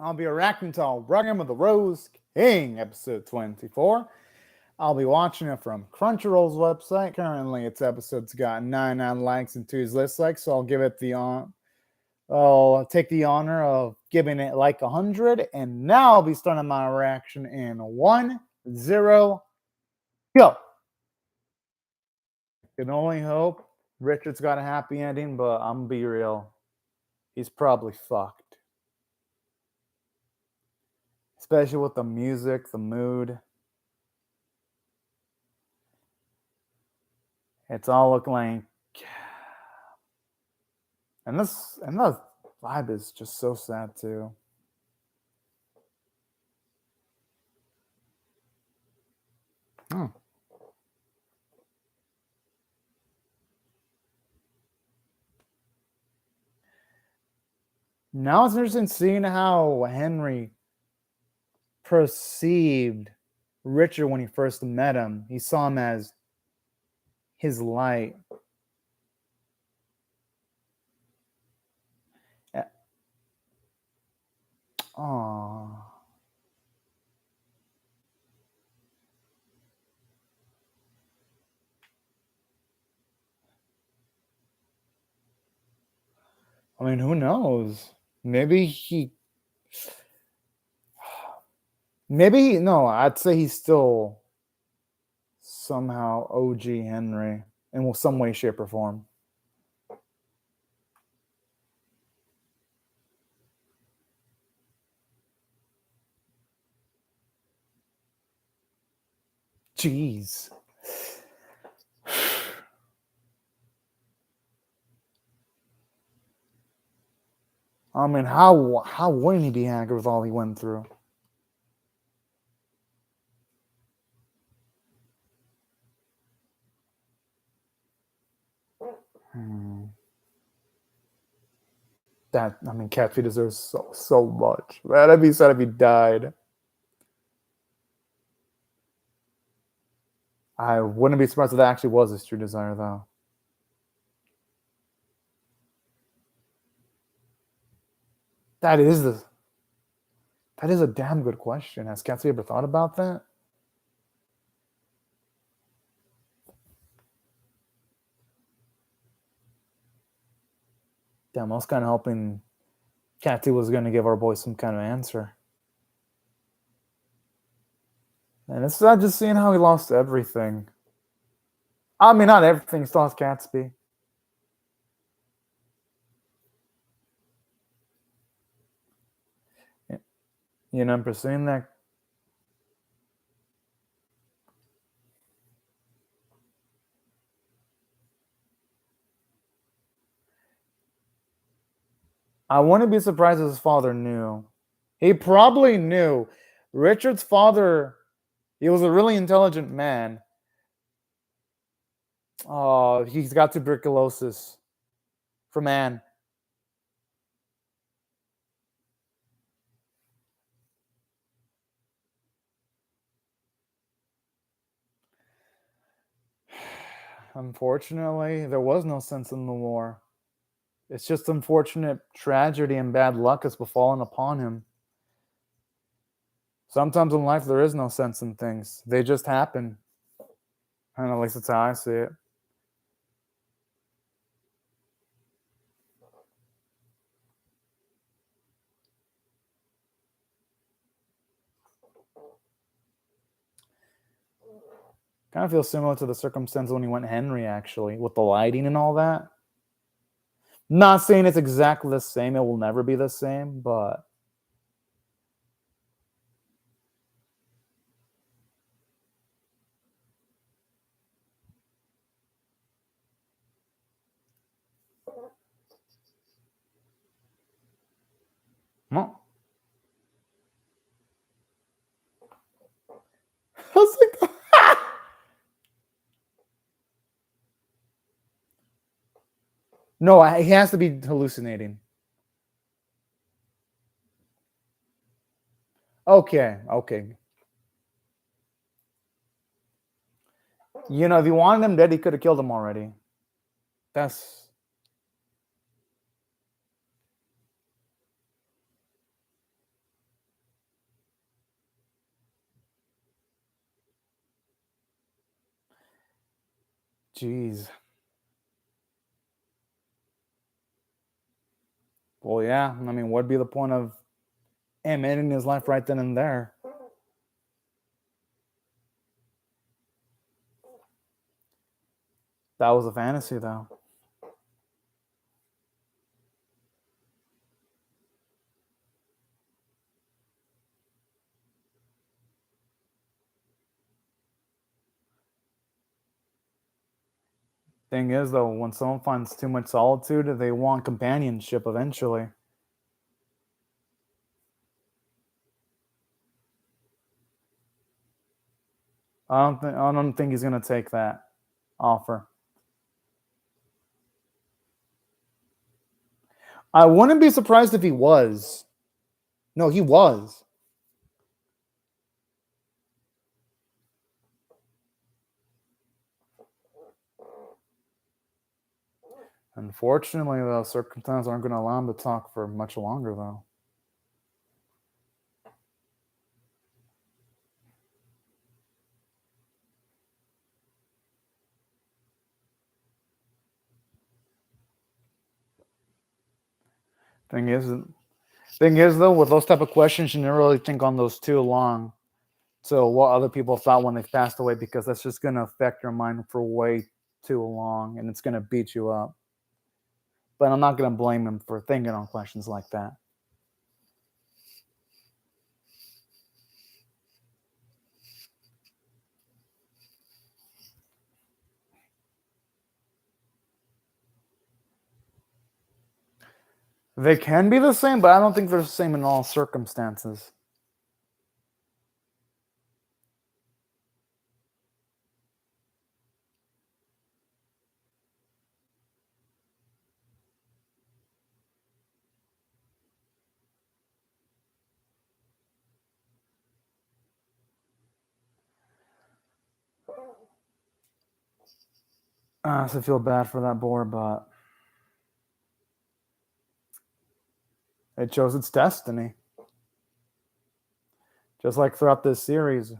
I'll be reacting to Requiem of the Rose King, episode 24. I'll be watching it from Crunchyroll's website. Currently, its episode's got 99 likes and 2 dislikes, so I'll give it I'll take the honor of giving it like 100. And now I'll be starting my reaction in 1, 0, go. I can only hope Richard's got a happy ending, but I'm gonna be real. He's probably fucked. Especially with the music, the mood. It's all looking like, and the vibe is just so sad too. Now it's interesting seeing how Henry perceived Richard when he first met him. He saw him as his light. Aww. I mean, who knows? Maybe no, I'd say he's still somehow OG Henry in some way, shape, or form. Jeez. I mean, how wouldn't he be angry with all he went through? That, I mean, Catfee deserves so much. Man, I'd be sad if he died. I wouldn't be surprised if that actually was his true desire, though. That is a damn good question. Has Catfee ever thought about that? Damn, I was kind of hoping Catty was going to give our boy some kind of answer. And it's not just seeing how he lost everything. I mean, not everything. He still has Gatsby. You know, I'm pursuing that. I wouldn't be surprised if his father knew. He probably knew. Richard's father, he was a really intelligent man. Oh, he's got tuberculosis from Anne. Unfortunately, there was no sense in the war. It's just unfortunate tragedy and bad luck has befallen upon him. Sometimes in life, there is no sense in things. They just happen. And at least that's how I see it. Kind of feels similar to the circumstance when he went Henry, actually, with the lighting and all that. Not saying it's exactly the same. It will never be the same, but huh? I was like, no, he has to be hallucinating. Okay. You know, if he wanted him dead, he could have killed him already. That's... Jeez. Well, yeah. I mean, what'd be the point of him ending his life right then and there? That was a fantasy, though. Thing is, though, when someone finds too much solitude, they want companionship eventually. I don't think he's gonna take that offer. I wouldn't be surprised if he was. No, he was. Unfortunately, though, circumstances aren't going to allow him to talk for much longer, though. Thing is, though, with those type of questions, you never really think on those too long. So what other people thought when they passed away, because that's just going to affect your mind for way too long, and it's going to beat you up. But I'm not going to blame him for thinking on questions like that. They can be the same, but I don't think they're the same in all circumstances. I honestly feel bad for that boar, but it chose its destiny. Just like throughout this series,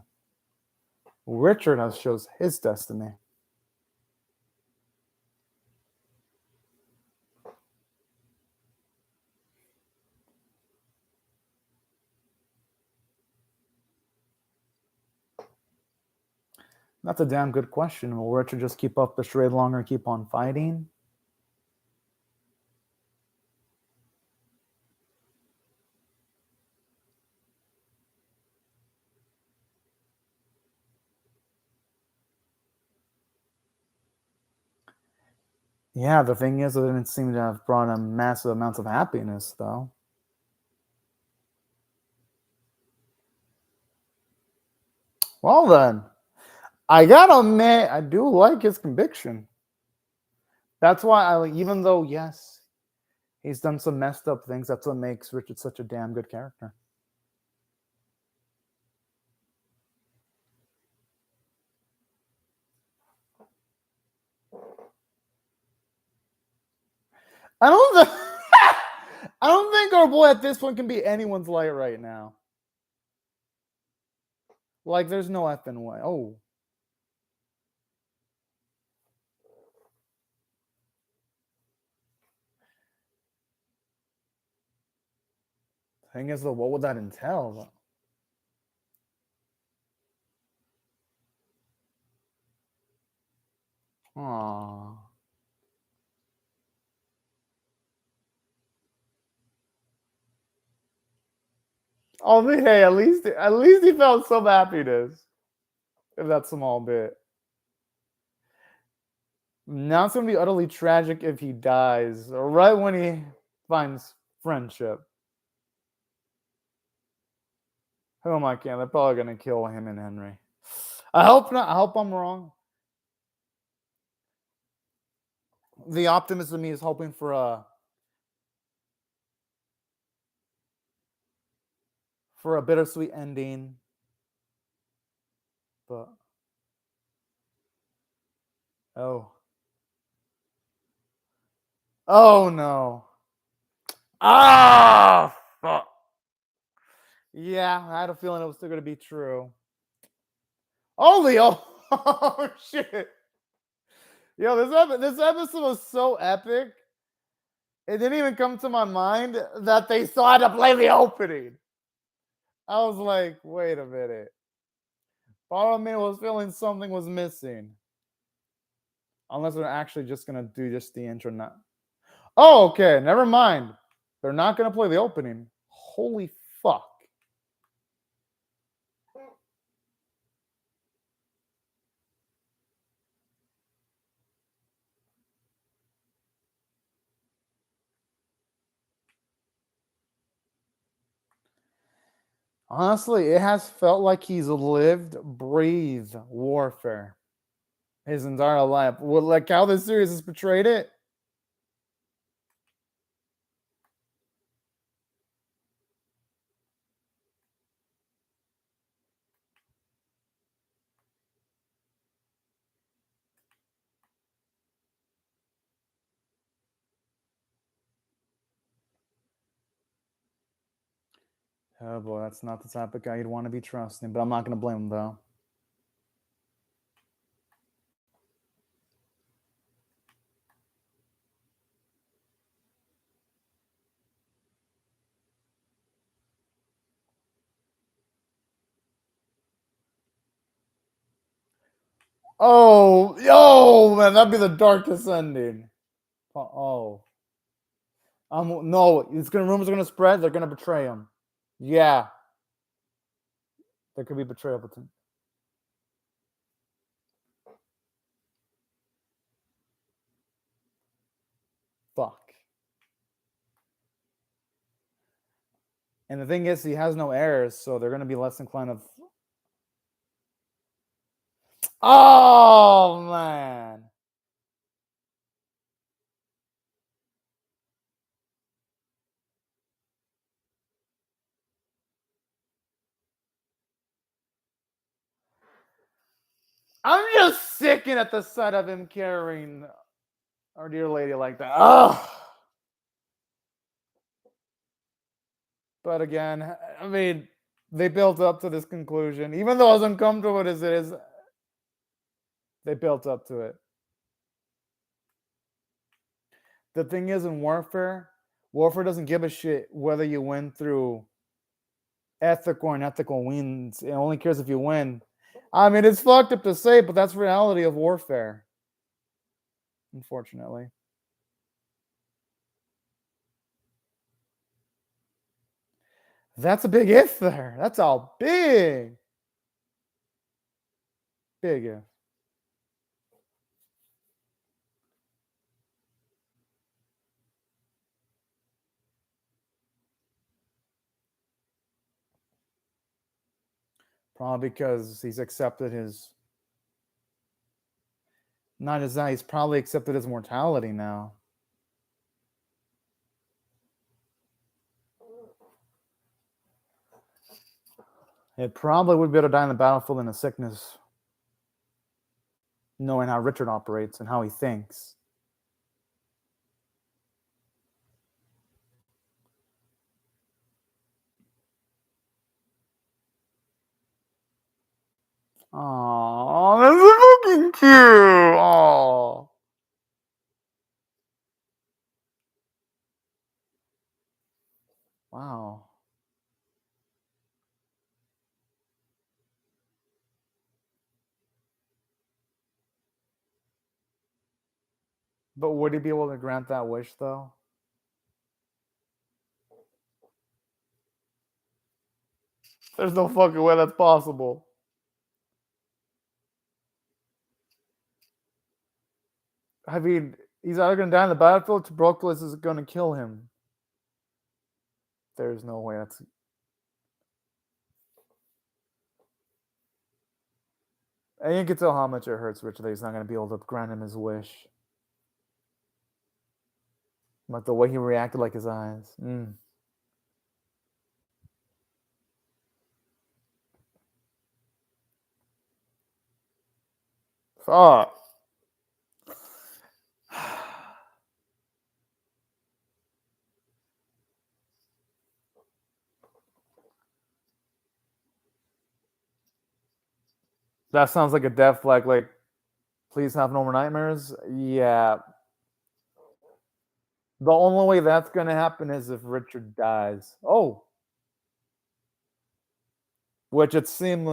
Richard has chose his destiny. That's a damn good question. Will Richard just keep up the charade longer and keep on fighting? Yeah, the thing is, it didn't seem to have brought him massive amounts of happiness, though. Well, then, I gotta admit, I do like his conviction. That's why even though, yes, he's done some messed up things, that's what makes Richard such a damn good character. I don't think, I don't think our boy at this point can be anyone's light right now. Like, there's no effing way. Oh. Thing is, though, what would that entail? Aww. Oh, hey, at least he felt some happiness. If that small bit. Now it's gonna be utterly tragic if he dies right when he finds friendship. Who am I kidding? They're probably gonna kill him and Henry. I hope not. I hope I'm wrong. The optimist in me is hoping for a bittersweet ending. But oh no. Ah, fuck. Yeah, I had a feeling it was still gonna be true. Oh, Leo. Oh shit. Yo, this episode was so epic. It didn't even come to my mind that they still had to play the opening. I was like, wait a minute. Part of me was feeling something was missing. Unless they're actually just gonna do just the intro. Not. Oh, okay. Never mind. They're not gonna play the opening. Holy fuck. Honestly, it has felt like he's lived, breathed warfare his entire life. Well, like how this series has portrayed it. Oh boy, that's not the type of guy you'd want to be trusting, but I'm not going to blame him though. Oh, yo, man, that'd be the darkest ending. Oh, no, rumors are gonna spread. They're gonna betray him. Yeah, there could be betrayal between. Fuck. And the thing is, he has no heirs, so they're gonna be less inclined of. Oh man. I'm just sickened at the sight of him carrying our dear lady like that. Oh. But again, I mean, they built up to this conclusion. Even though as uncomfortable as it is, they built up to it. The thing is, in warfare doesn't give a shit whether you win through ethical or unethical wins. It only cares if you win. I mean, it's fucked up to say, but that's reality of warfare. Unfortunately. That's a big if there. That's a big if. Probably because he's accepted his. Not as that, he's probably accepted his mortality now. It probably would be able to die on the battlefield in a sickness, knowing how Richard operates and how he thinks. Oh, that's fucking cute. Oh. Wow. But would he be able to grant that wish, though? There's no fucking way that's possible. I mean, he's either going to die on the battlefield, Tuberculosis is going to kill him. There's no way that's. And you can tell how much it hurts Richard that he's not going to be able to grant him his wish. Like the way he reacted, like his eyes. Fuck. That sounds like a death flag. Like, Please have no more nightmares. Yeah. The only way that's going to happen is if Richard dies. Oh. Which it seemed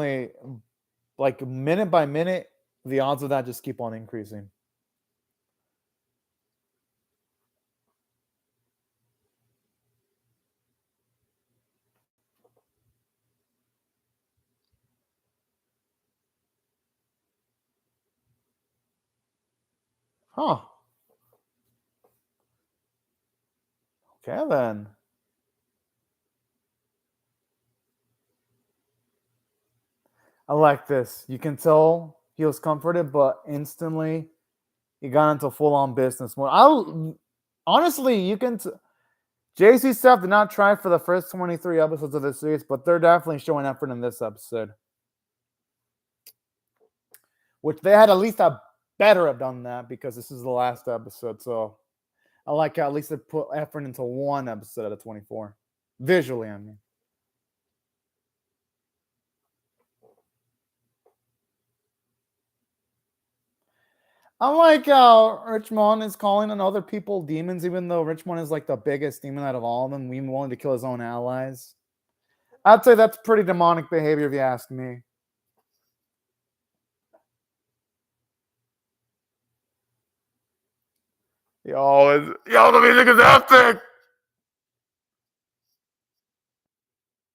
like minute by minute, the odds of that just keep on increasing. Huh. Okay, then. I like this. You can tell he was comforted, but instantly he got into full-on business mode. Honestly, you can... JC staff did not try for the first 23 episodes of this series, but they're definitely showing effort in this episode. Which they had at least better have done that because this is the last episode. So I like how at least they put effort into one episode out of 24. Visually, I mean. I like how Richmond is calling on other people demons, even though Richmond is like the biggest demon out of all of them, even willing to kill his own allies. I'd say that's pretty demonic behavior if you ask me. Yo, the music is epic!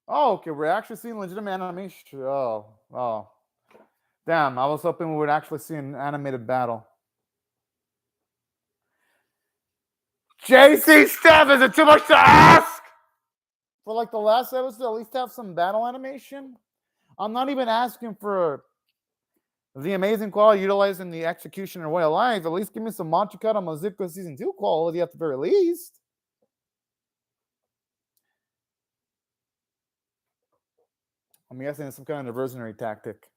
Oh, okay, we're actually seeing legitimate animation. Oh. Damn, I was hoping we would actually see an animated battle. JC Steph, is it too much to ask? For like the last episode, at least have some battle animation. I'm not even asking for the amazing quality utilizing the execution or way of life. At least give me some Machikata Mazuko Season 2 quality at the very least. I'm guessing it's some kind of diversionary tactic.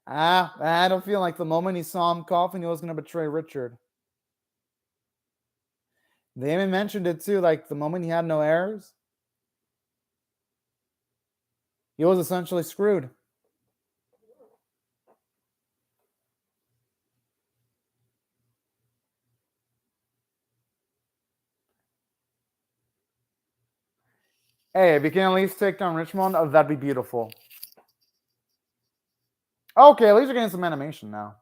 I had a feeling like the moment he saw him coughing, he was going to betray Richard. They even mentioned it too, like the moment he had no heirs, he was essentially screwed. Hey, if you can at least take down Richmond, that'd be beautiful. Okay, at least you're getting some animation now.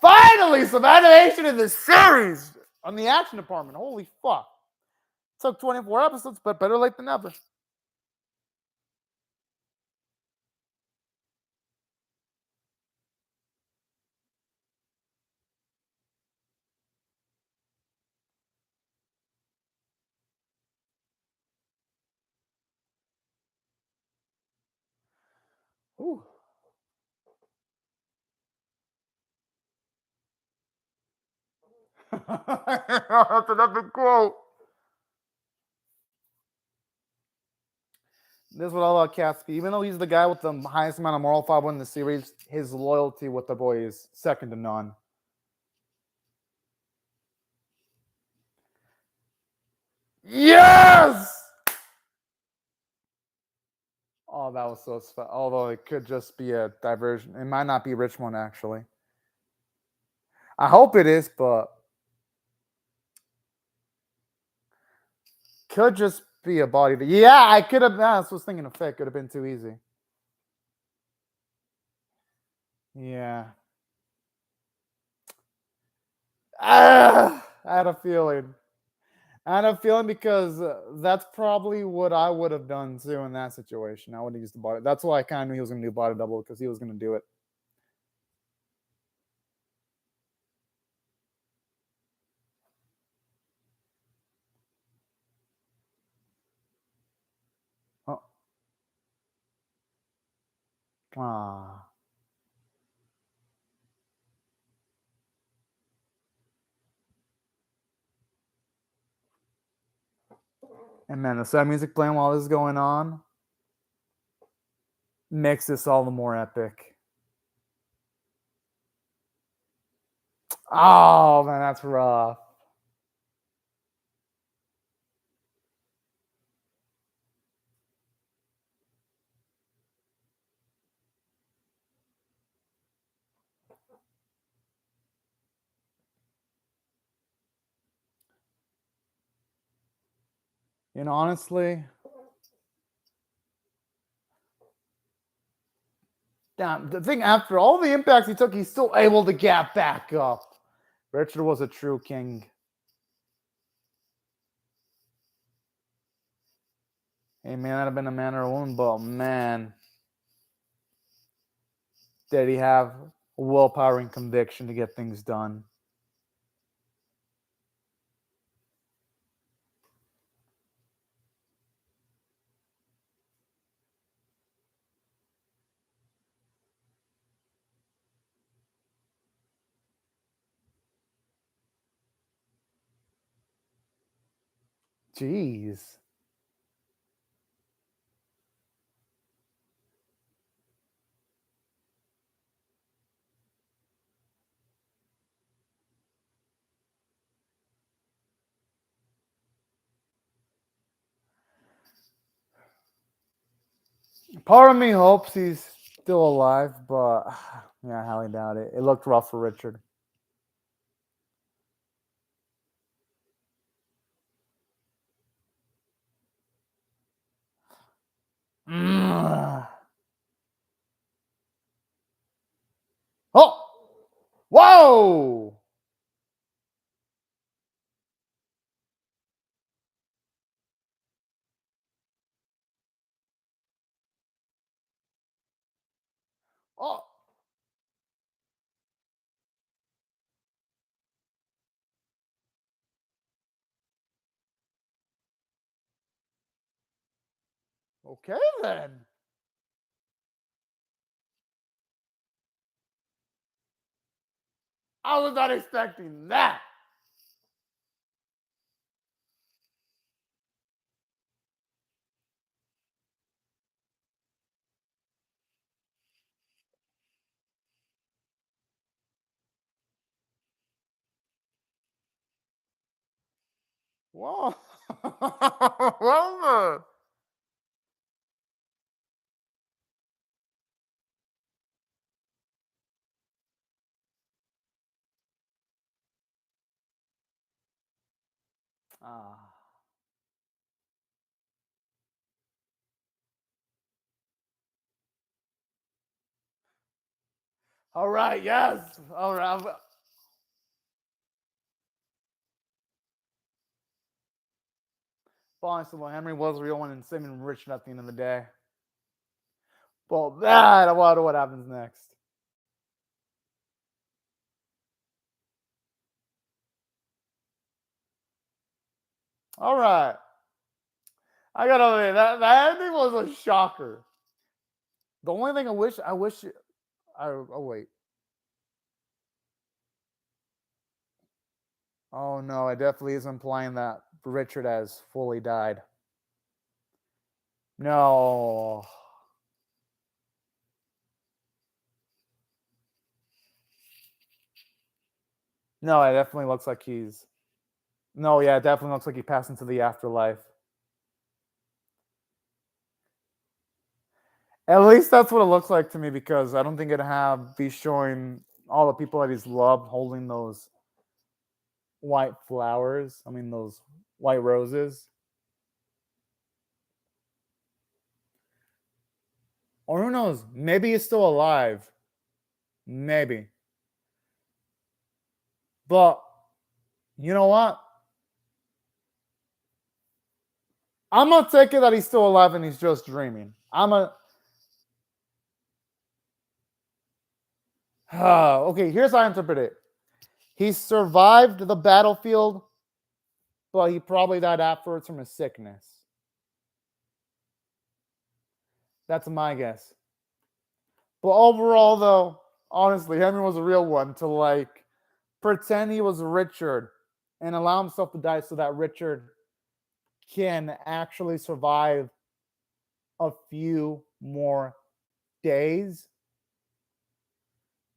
Finally, some animation in this series on the action department. Holy fuck. Took 24 episodes, but better late than never. Ooh. That's an epic quote. This is what I love Katsuki. Even though he's the guy with the highest amount of moral fiber in the series, his loyalty with the boy is second to none. Yes! Oh, that was so special. Although it could just be a diversion. It might not be Richmond, actually. I hope it is, but could just be a body. Yeah, I could have. I was thinking of fake. Could have been too easy. Yeah. I had a feeling. I had a feeling because that's probably what I would have done too in that situation. I would have used the body. That's why I kind of knew he was going to do body double because he was going to do it. Oh. Ah. And man, the sad music playing while this is going on makes this all the more epic. Oh man, that's rough. Honestly, damn, the thing, after all the impacts he took, he's still able to get back up. Richard was a true king. Hey, man, that'd have been a man or a woman, but man, did he have willpower and conviction to get things done. Jeez. Part of me hopes he's still alive, but yeah, I highly doubt it. It looked rough for Richard. Oh! Whoa! Oh! Okay then. I was not expecting that. Whoa. Whoa. Ah. All right, yes. All right. Honestly, well, Henry was the real one and Simon Richard at the end of the day. Well, that, I wonder what happens next. All right. I gotta say, that ending was a shocker. The only thing oh, wait. Oh, no, it definitely is implying that Richard has fully died. No. No, it definitely looks like he's. No, yeah, it definitely looks like he passed into the afterlife. At least that's what it looks like to me because I don't think it'd be showing all the people that he's loved holding those white flowers. I mean, those white roses. Or who knows? Maybe he's still alive. Maybe. But you know what? I'm gonna take it that he's still alive and he's just dreaming. Okay, here's how I interpret it. He survived the battlefield, but he probably died afterwards from a sickness. That's my guess. But overall, though, honestly, Henry was a real one to pretend he was Richard and allow himself to die so that Richard can actually survive a few more days.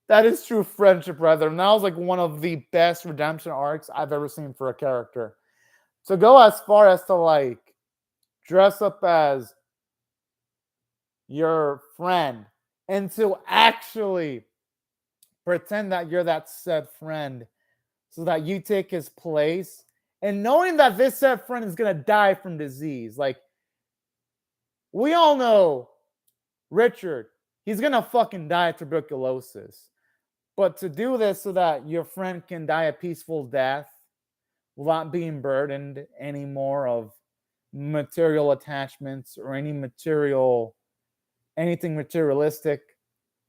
That is true friendship, rather. And that was one of the best redemption arcs I've ever seen for a character. To go as far as to dress up as your friend and to actually pretend that you're that said friend so that you take his place And knowing that this said friend is going to die from disease. Like, we all know Richard, he's going to fucking die of tuberculosis. But to do this so that your friend can die a peaceful death without being burdened anymore of material attachments or anything materialistic,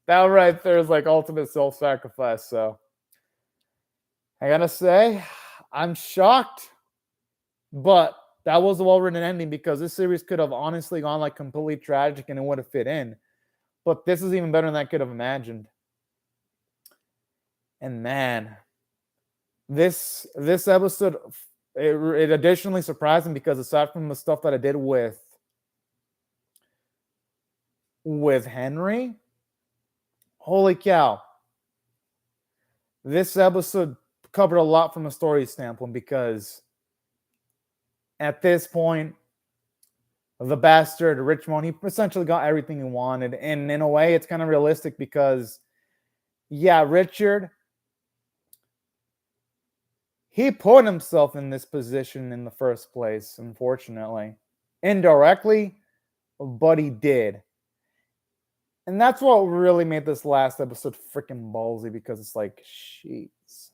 that right there is like ultimate self-sacrifice. So I gotta say, I'm shocked, but that was a well-written ending because this series could have honestly gone like completely tragic and it would have fit in. But this is even better than I could have imagined. And man, this episode, it additionally surprised me because aside from the stuff that I did with Henry, holy cow, this episode covered a lot from a story standpoint because at this point, the bastard Richmond, he essentially got everything he wanted. And in a way, it's kind of realistic because, yeah, Richard, he put himself in this position in the first place, unfortunately. Indirectly, but he did. And that's what really made this last episode freaking ballsy because it's like, jeez.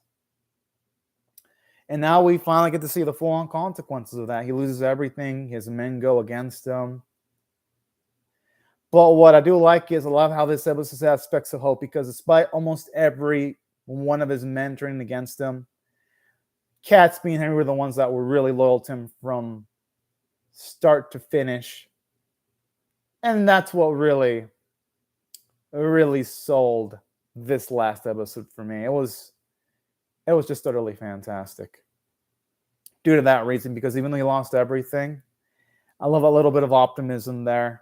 And now we finally get to see the full-on consequences of that. He loses everything. His men go against him. But what I do like is I love how this episode has aspects of hope because despite almost every one of his men turning against him, Catsby and Henry were the ones that were really loyal to him from start to finish. And that's what really sold this last episode for me. It was just utterly fantastic. Due to that reason, because even though he lost everything, I love a little bit of optimism there.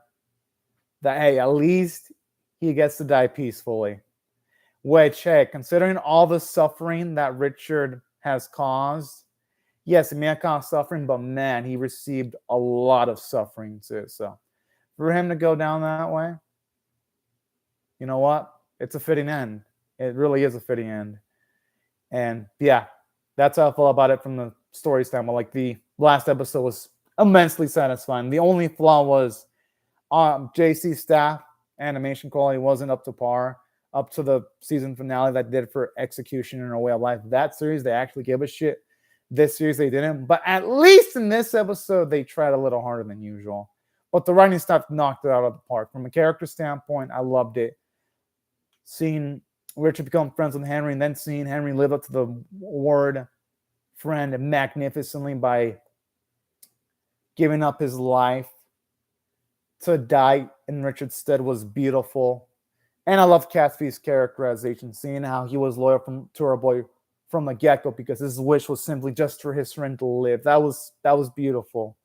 That, hey, at least he gets to die peacefully. Which, hey, considering all the suffering that Richard has caused, yes, it may have caused suffering, but man, he received a lot of suffering too. So for him to go down that way, you know what? It's a fitting end. It really is a fitting end. And yeah, that's how I feel about it from the story standpoint. Like the last episode was immensely satisfying. The only flaw was JC's staff animation quality wasn't up to par, up to the season finale that did for Execution and A Way of Life. That series, they actually gave a shit. This series, they didn't. But at least in this episode, they tried a little harder than usual. But the writing stuff knocked it out of the park. From a character standpoint, I loved it. Seeing Richard become friends with Henry and then seeing Henry live up to the word friend magnificently by giving up his life to die in Richard's stead was beautiful. And I love Catsby's characterization, seeing how he was loyal to our boy from the get-go because his wish was simply just for his friend to live. That was beautiful.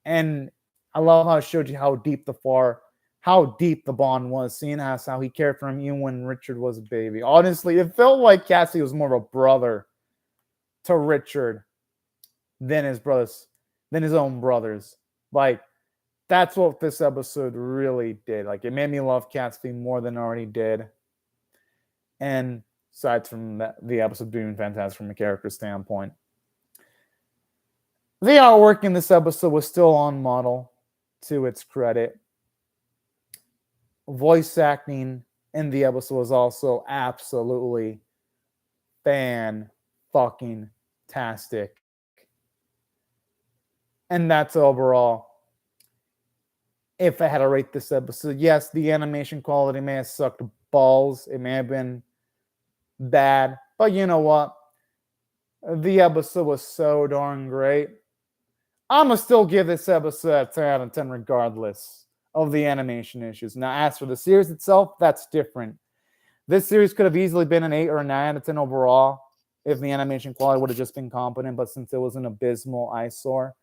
And I love how it showed you how deep the bond was, seeing as how he cared for him even when Richard was a baby. Honestly, it felt like Cassie was more of a brother to Richard than his own brothers. Like, that's what this episode really did. Like, it made me love Catsby more than I already did. And aside from that, the episode being fantastic from a character standpoint, the artwork in this episode was still on model, to its credit. Voice acting in the episode was also absolutely fan-fucking-tastic. And that's overall. If I had to rate this episode, yes, the animation quality may have sucked balls. It may have been bad. But you know what? The episode was so darn great. I'm going to still give this episode a 10 out of 10 regardless of the animation issues. Now, as for the series itself, that's different. This series could have easily been an 8 or a 9 out of 10 overall if the animation quality would have just been competent. But since it was an abysmal eyesore,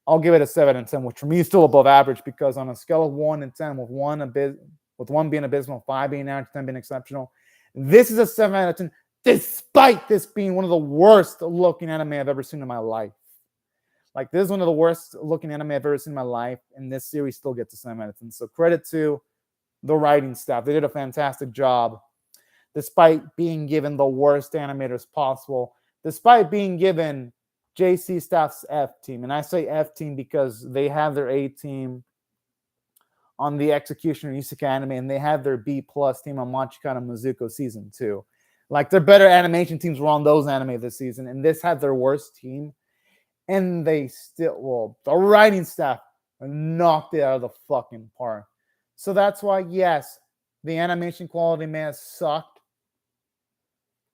I'll give it a 7 out of 10, which for me is still above average because on a scale of 1 to 10, with one being abysmal, 5 being average, 10 being exceptional, this is a 7 out of 10, despite this being one of the worst looking anime I've ever seen in my life. Like, this is one of the worst looking anime I've ever seen in my life, and this series still gets a 7 out of 10. So credit to the writing staff. They did a fantastic job, despite being given the worst animators possible. despite being given JC Staff's F team. And I say F team because they have their A team on the Executioner Isekai anime, and they have their B plus team on Machikana Mizuko season 2. Like, their better animation teams were on those anime this season, and this had their worst team. And they still, well, the writing staff knocked it out of the fucking park. So that's why, yes, the animation quality may have sucked,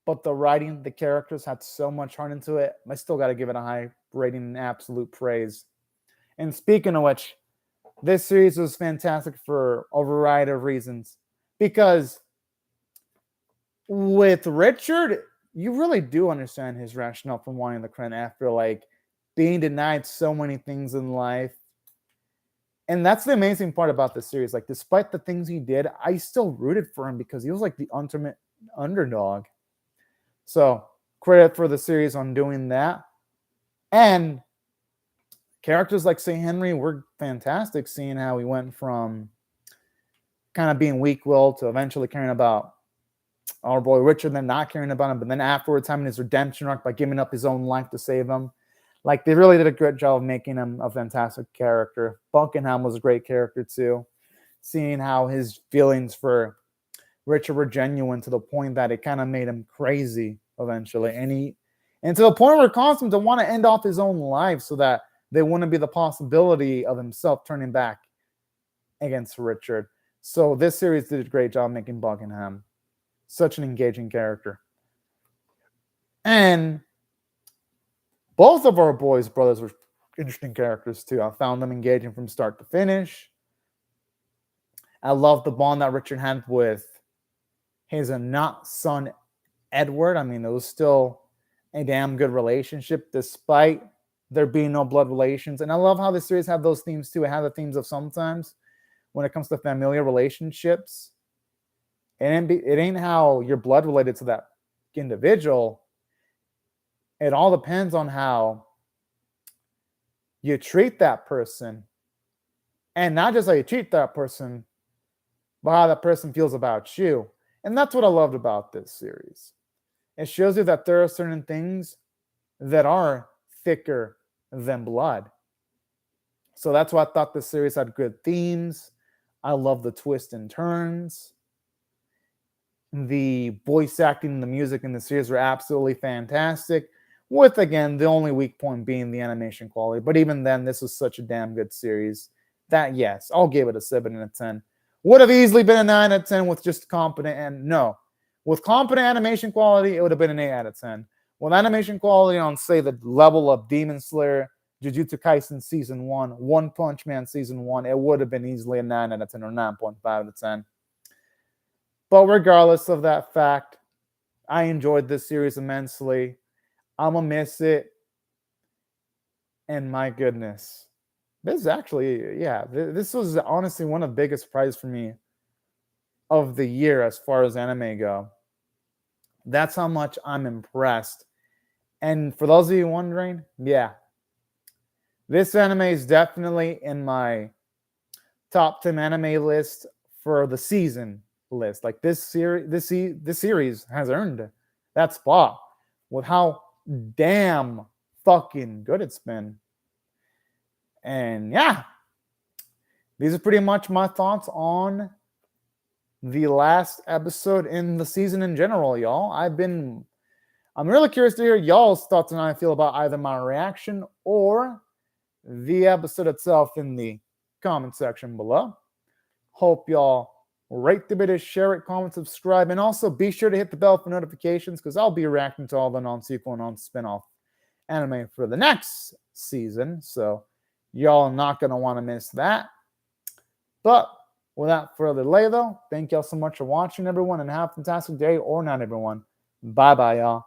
but the writing, the characters had so much heart into it. I still got to give it a high rating and absolute praise. And speaking of which, this series was fantastic for a variety of reasons. Because with Richard, you really do understand his rationale for wanting the crown after, like, being denied so many things in life. And that's the amazing part about this series. Like, despite the things he did, I still rooted for him because he was like the ultimate underdog. So, credit for the series on doing that. And characters like St. Henry were fantastic, seeing how he went from kind of being weak-willed to eventually caring about our boy Richard, then not caring about him, but then afterwards having his redemption arc by giving up his own life to save him. Like, they really did a great job of making him a fantastic character. Buckingham was a great character too. Seeing how his feelings for Richard were genuine to the point that it kind of made him crazy eventually. And to the point where it caused him to want to end off his own life so that there wouldn't be the possibility of himself turning back against Richard. So this series did a great job making Buckingham such an engaging character. And both of our boys' brothers were interesting characters too. I found them engaging from start to finish. I love the bond that Richard had with his not son, Edward. I mean, it was still a damn good relationship despite there being no blood relations. And I love how the series had those themes too. It had the themes of sometimes when it comes to familial relationships, it ain't how you're blood related to that individual. It all depends on how you treat that person. And not just how you treat that person, but how that person feels about you. And that's what I loved about this series. It shows you that there are certain things that are thicker than blood. So that's why I thought this series had good themes. I love the twists and turns. The voice acting and the music in the series were absolutely fantastic. With, again, the only weak point being the animation quality. But even then, this was such a damn good series that, yes, I'll give it a 7 out of 10. Would have easily been a 9 out of 10 with just competent, and no. With competent animation quality, it would have been an 8 out of 10. With animation quality on, say, the level of Demon Slayer, Jujutsu Kaisen Season 1, One Punch Man Season 1, it would have been easily a 9 out of 10 or 9.5 out of 10. But regardless of that fact, I enjoyed this series immensely. I'm going to miss it. And my goodness. This is actually, yeah, this was honestly one of the biggest surprises for me of the year as far as anime go. That's how much I'm impressed. And for those of you wondering, yeah, this anime is definitely in my top 10 anime list for the season list. Like, this series has earned that spot with how damn fucking good it's been. And yeah, these are pretty much my thoughts on the last episode in the season in general, y'all. I'm really curious to hear y'all's thoughts on how I feel about either my reaction or the episode itself in the comment section below. Hope y'all rate the video, share it, comment, subscribe, and also be sure to hit the bell for notifications because I'll be reacting to all the non-sequel and non-spin-off anime for the next season. So y'all are not going to want to miss that. But without further delay, though, thank y'all so much for watching, everyone, and have a fantastic day or night, everyone. Bye-bye, y'all.